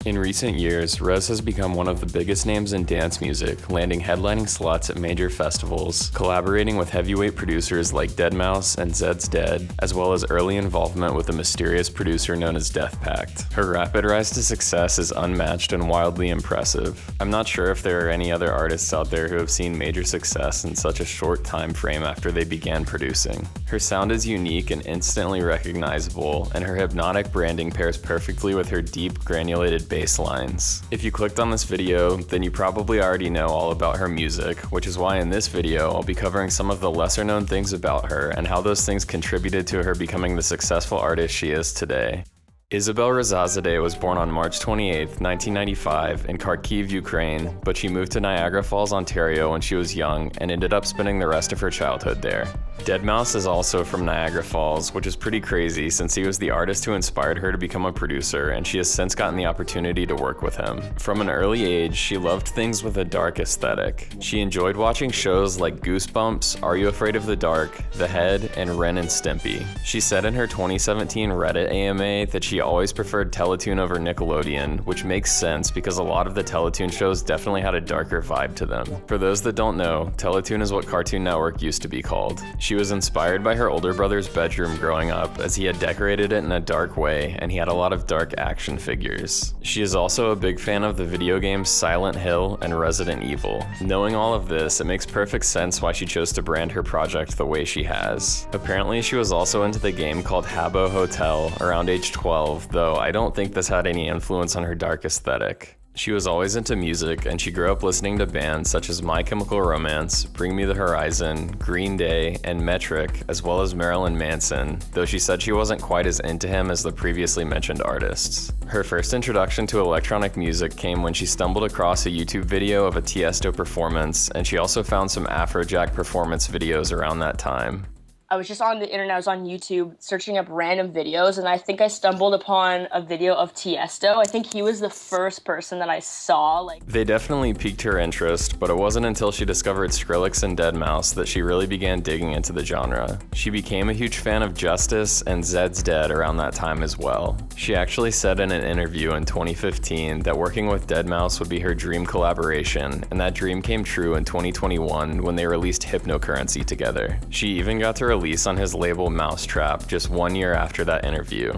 In recent years, Rezz has become one of the biggest names in dance music, landing headlining slots at major festivals, collaborating with heavyweight producers like Deadmau5 and Zeds Dead, as well as early involvement with a mysterious producer known as Deathpact. Her rapid rise to success is unmatched and wildly impressive. I'm not sure if there are any other artists out there who have seen major success in such a short time frame after they began producing. Her sound is unique and instantly recognizable, and her hypnotic branding pairs perfectly with her deep, granulated bass lines. If you clicked on this video, then you probably already know all about her music, which is why in this video I'll be covering some of the lesser known things about her and how those things contributed to her becoming the successful artist she is today. Isabelle Rezz was born on March 28, 1995 in Kharkiv, Ukraine, but she moved to Niagara Falls, Ontario when she was young and ended up spending the rest of her childhood there. Deadmau5 is also from Niagara Falls, which is pretty crazy since he was the artist who inspired her to become a producer, and she has since gotten the opportunity to work with him. From an early age, she loved things with a dark aesthetic. She enjoyed watching shows like Goosebumps, Are You Afraid of the Dark, The Head, and Ren and Stimpy. She said in her 2017 Reddit AMA that she always preferred Teletoon over Nickelodeon, which makes sense because a lot of the Teletoon shows definitely had a darker vibe to them. For those that don't know, Teletoon is what Cartoon Network used to be called. She was inspired by her older brother's bedroom growing up, as he had decorated it in a dark way and he had a lot of dark action figures. She is also a big fan of the video games Silent Hill and Resident Evil. Knowing all of this, it makes perfect sense why she chose to brand her project the way she has. Apparently she was also into the game called Habbo Hotel around age 12, though I don't think this had any influence on her dark aesthetic. She was always into music, and she grew up listening to bands such as My Chemical Romance, Bring Me the Horizon, Green Day, and Metric, as well as Marilyn Manson, though she said she wasn't quite as into him as the previously mentioned artists. Her first introduction to electronic music came when she stumbled across a YouTube video of a Tiesto performance, and she also found some Afrojack performance videos around that time. I was just on the internet, I was on YouTube searching up random videos, and I think I stumbled upon a video of Tiesto. I think he was the first person that I saw. They definitely piqued her interest, but it wasn't until she discovered Skrillex and Deadmau5 that she really began digging into the genre. She became a huge fan of Justice and Zeds Dead around that time as well. She actually said in an interview in 2015 that working with Deadmau5 would be her dream collaboration, and that dream came true in 2021 when they released Hypnocurrency together. She even got to release on his label Mousetrap just 1 year after that interview.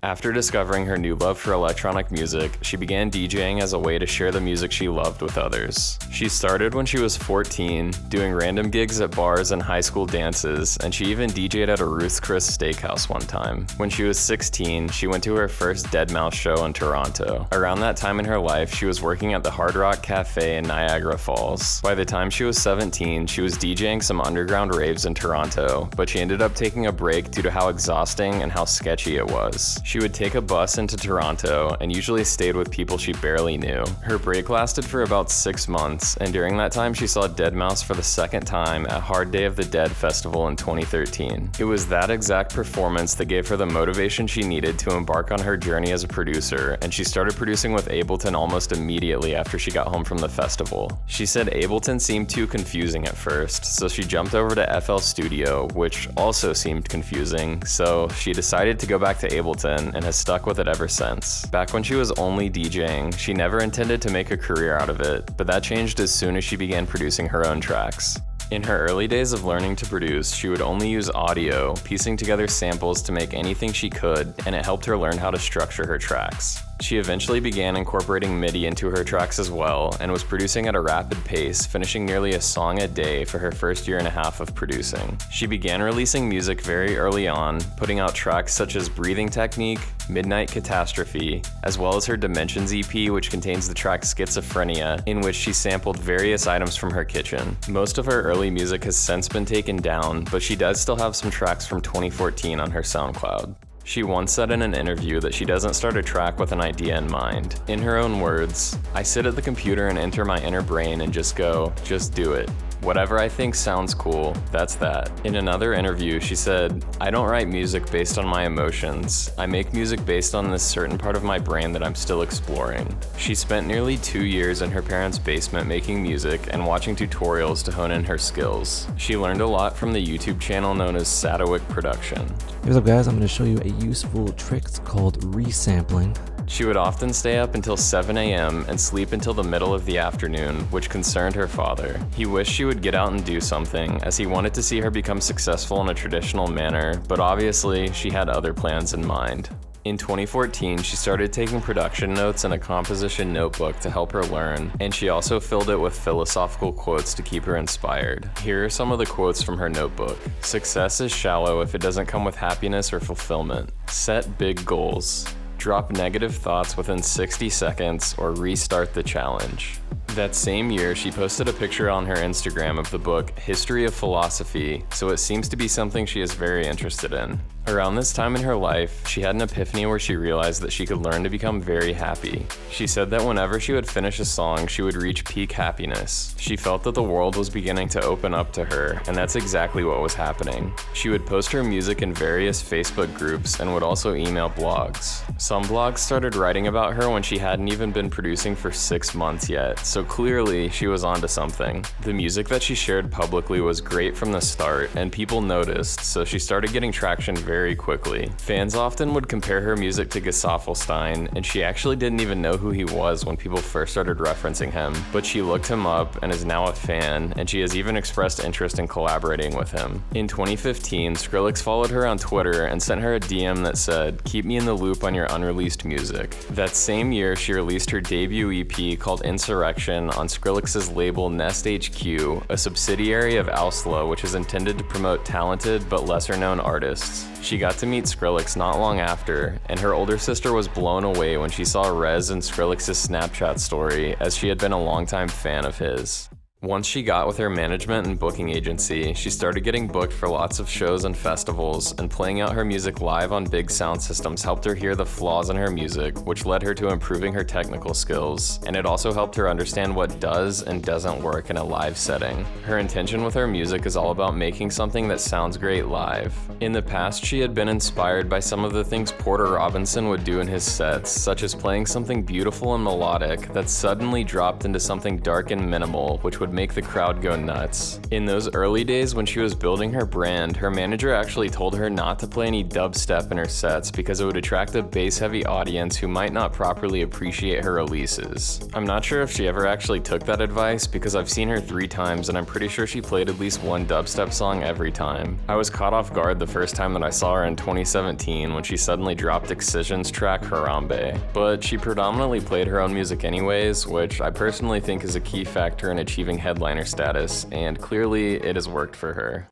After discovering her new love for electronic music, she began DJing as a way to share the music she loved with others. She started when she was 14, doing random gigs at bars and high school dances, and she even DJ'd at a Ruth's Chris steakhouse one time. When she was 16, she went to her first Deadmau5 show in Toronto. Around that time in her life, she was working at the Hard Rock Cafe in Niagara Falls. By the time she was 17, she was DJing some underground raves in Toronto, but she ended up taking a break due to how exhausting and how sketchy it was. She would take a bus into Toronto and usually stayed with people she barely knew. Her break lasted for about 6 months, and during that time she saw Deadmau5 for the second time at Hard Day of the Dead Festival in 2013. It was that exact performance that gave her the motivation she needed to embark on her journey as a producer, and she started producing with Ableton almost immediately after she got home from the festival. She said Ableton seemed too confusing at first, so she jumped over to FL Studio, which also seemed confusing, so she decided to go back to Ableton and has stuck with it ever since. Back when she was only DJing, she never intended to make a career out of it, but that changed as soon as she began producing her own tracks. In her early days of learning to produce, she would only use audio, piecing together samples to make anything she could, and it helped her learn how to structure her tracks. She eventually began incorporating MIDI into her tracks as well, and was producing at a rapid pace, finishing nearly a song a day for her first year and a half of producing. She began releasing music very early on, putting out tracks such as Breathing Technique, Midnight Catastrophe, as well as her Dimensions EP, which contains the track Schizophrenia, in which she sampled various items from her kitchen. Most of her early music has since been taken down, but she does still have some tracks from 2014 on her SoundCloud. She once said in an interview that she doesn't start a track with an idea in mind. In her own words, "I sit at the computer and enter my inner brain and just go, just do it. Whatever I think sounds cool, that's that." In another interview, she said, "I don't write music based on my emotions. I make music based on this certain part of my brain that I'm still exploring." She spent nearly 2 years in her parents' basement making music and watching tutorials to hone in her skills. She learned a lot from the YouTube channel known as Sadowick Production. Hey, what's up guys, I'm going to show you a useful trick. It's called resampling. She would often stay up until 7 a.m. and sleep until the middle of the afternoon, which concerned her father. He wished she would get out and do something, as he wanted to see her become successful in a traditional manner, but obviously, she had other plans in mind. In 2014, she started taking production notes in a composition notebook to help her learn, and she also filled it with philosophical quotes to keep her inspired. Here are some of the quotes from her notebook. "Success is shallow if it doesn't come with happiness or fulfillment. Set big goals. Drop negative thoughts within 60 seconds or restart the challenge." That same year, she posted a picture on her Instagram of the book History of Philosophy, so it seems to be something she is very interested in. Around this time in her life, she had an epiphany where she realized that she could learn to become very happy. She said that whenever she would finish a song, she would reach peak happiness. She felt that the world was beginning to open up to her, and that's exactly what was happening. She would post her music in various Facebook groups and would also email blogs. Some blogs started writing about her when she hadn't even been producing for 6 months yet, so clearly she was onto something. The music that she shared publicly was great from the start, and people noticed, so she started getting traction very quickly. Fans often would compare her music to Gesaffelstein, and she actually didn't even know who he was when people first started referencing him, but she looked him up and is now a fan, and she has even expressed interest in collaborating with him. In 2015, Skrillex followed her on Twitter and sent her a DM that said, "Keep me in the loop on your unreleased music." That same year, she released her debut EP called Insurrection on Skrillex's label Nest HQ, a subsidiary of Ausla, which is intended to promote talented but lesser-known artists. She got to meet Skrillex not long after, and her older sister was blown away when she saw Rezz and Skrillex's Snapchat story, as she had been a longtime fan of his. Once she got with her management and booking agency, she started getting booked for lots of shows and festivals, and playing out her music live on big sound systems helped her hear the flaws in her music, which led her to improving her technical skills, and it also helped her understand what does and doesn't work in a live setting. Her intention with her music is all about making something that sounds great live. In the past, she had been inspired by some of the things Porter Robinson would do in his sets, such as playing something beautiful and melodic that suddenly dropped into something dark and minimal, which would make the crowd go nuts. In those early days when she was building her brand, her manager actually told her not to play any dubstep in her sets because it would attract a bass-heavy audience who might not properly appreciate her releases. I'm not sure if she ever actually took that advice because I've seen her 3 times and I'm pretty sure she played at least one dubstep song every time. I was caught off guard the first time that I saw her in 2017 when she suddenly dropped Excision's track Harambe, but she predominantly played her own music anyways, which I personally think is a key factor in achieving headliner status, and clearly it has worked for her.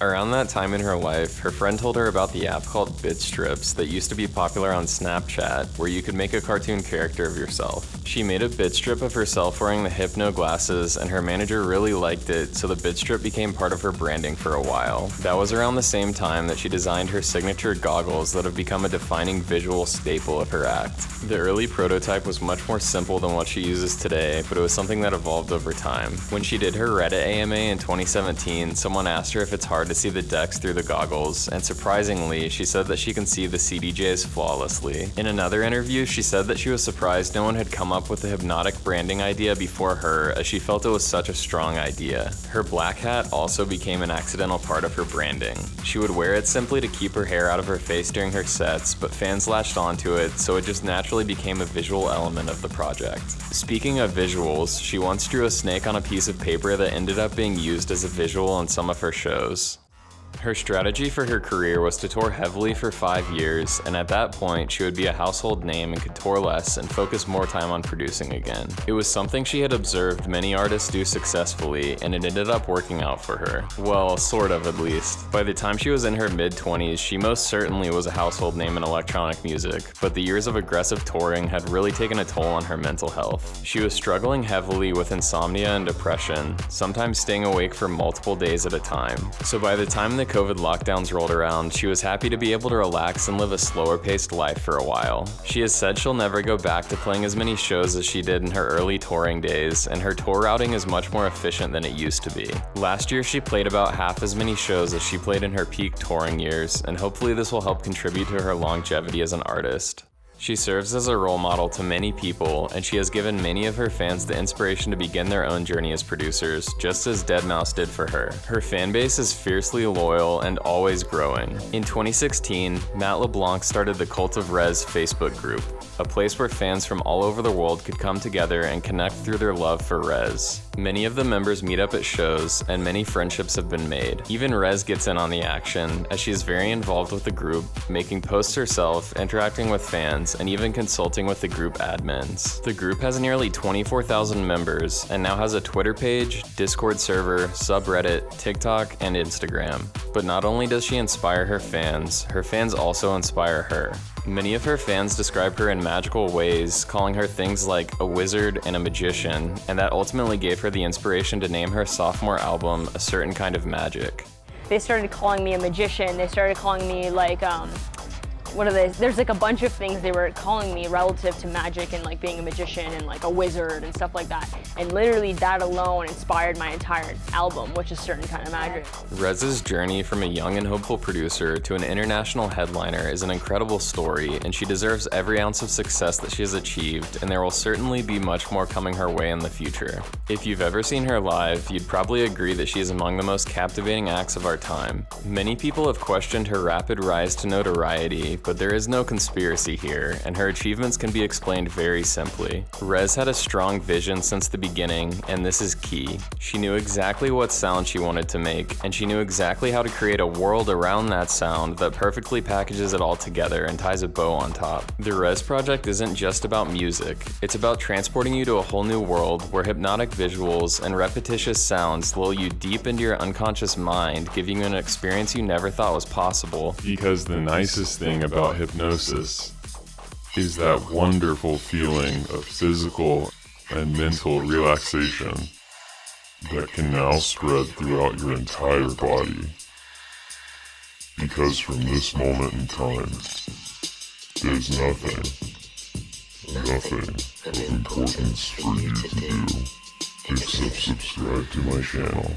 Around that time in her life, her friend told her about the app called Bitstrips that used to be popular on Snapchat, where you could make a cartoon character of yourself. She made a bitstrip of herself wearing the hypno glasses, and her manager really liked it, so the bitstrip became part of her branding for a while. That was around the same time that she designed her signature goggles that have become a defining visual staple of her act. The early prototype was much more simple than what she uses today, but it was something that evolved over time. When she did her Reddit AMA in 2017, someone asked her if it's hard to see the decks through the goggles, and surprisingly, she said that she can see the CDJs flawlessly. In another interview, she said that she was surprised no one had come up with the hypnotic branding idea before her, as she felt it was such a strong idea. Her black hat also became an accidental part of her branding. She would wear it simply to keep her hair out of her face during her sets, but fans latched onto it, so it just naturally became a visual element of the project. Speaking of visuals, she once drew a snake on a piece of paper that ended up being used as a visual in some of her shows. Her strategy for her career was to tour heavily for 5 years, and at that point, she would be a household name and could tour less and focus more time on producing again. It was something she had observed many artists do successfully, and it ended up working out for her. Well, sort of at least. By the time she was in her mid-20s, she most certainly was a household name in electronic music, but the years of aggressive touring had really taken a toll on her mental health. She was struggling heavily with insomnia and depression, sometimes staying awake for multiple days at a time. So by the time the COVID lockdowns rolled around, she was happy to be able to relax and live a slower-paced life for a while. She has said she'll never go back to playing as many shows as she did in her early touring days, and her tour routing is much more efficient than it used to be. Last year, she played about half as many shows as she played in her peak touring years, and hopefully this will help contribute to her longevity as an artist. She serves as a role model to many people, and she has given many of her fans the inspiration to begin their own journey as producers, just as Deadmau5 did for her. Her fan base is fiercely loyal and always growing. In 2016, Matt LeBlanc started the Cult of Rezz Facebook group, a place where fans from all over the world could come together and connect through their love for Rezz. Many of the members meet up at shows, and many friendships have been made. Even Rezz gets in on the action, as she is very involved with the group, making posts herself, interacting with fans, and even consulting with the group admins. The group has nearly 24,000 members, and now has a Twitter page, Discord server, subreddit, TikTok, and Instagram. But not only does she inspire her fans also inspire her. Many of her fans describe her in magical ways, calling her things like a wizard and a magician, and that ultimately gave her the inspiration to name her sophomore album A Certain Kind of Magic. They started calling me a magician, they started calling me like, what are they? There's like a bunch of things they were calling me relative to magic and like being a magician and like a wizard and stuff like that. And literally that alone inspired my entire album, which is Certain Kind of Magic. Rezz's journey from a young and hopeful producer to an international headliner is an incredible story, and she deserves every ounce of success that she has achieved, and there will certainly be much more coming her way in the future. If you've ever seen her live, you'd probably agree that she is among the most captivating acts of our time. Many people have questioned her rapid rise to notoriety, but there is no conspiracy here, and her achievements can be explained very simply. Rezz had a strong vision since the beginning, and this is key. She knew exactly what sound she wanted to make, and she knew exactly how to create a world around that sound that perfectly packages it all together and ties a bow on top. The Rezz project isn't just about music, it's about transporting you to a whole new world where hypnotic visuals and repetitious sounds lull you deep into your unconscious mind, giving you an experience you never thought was possible. Because the nicest thing about hypnosis is that wonderful feeling of physical and mental relaxation that can now spread throughout your entire body. Because from this moment in time, there's nothing of importance for you to do except subscribe to my channel.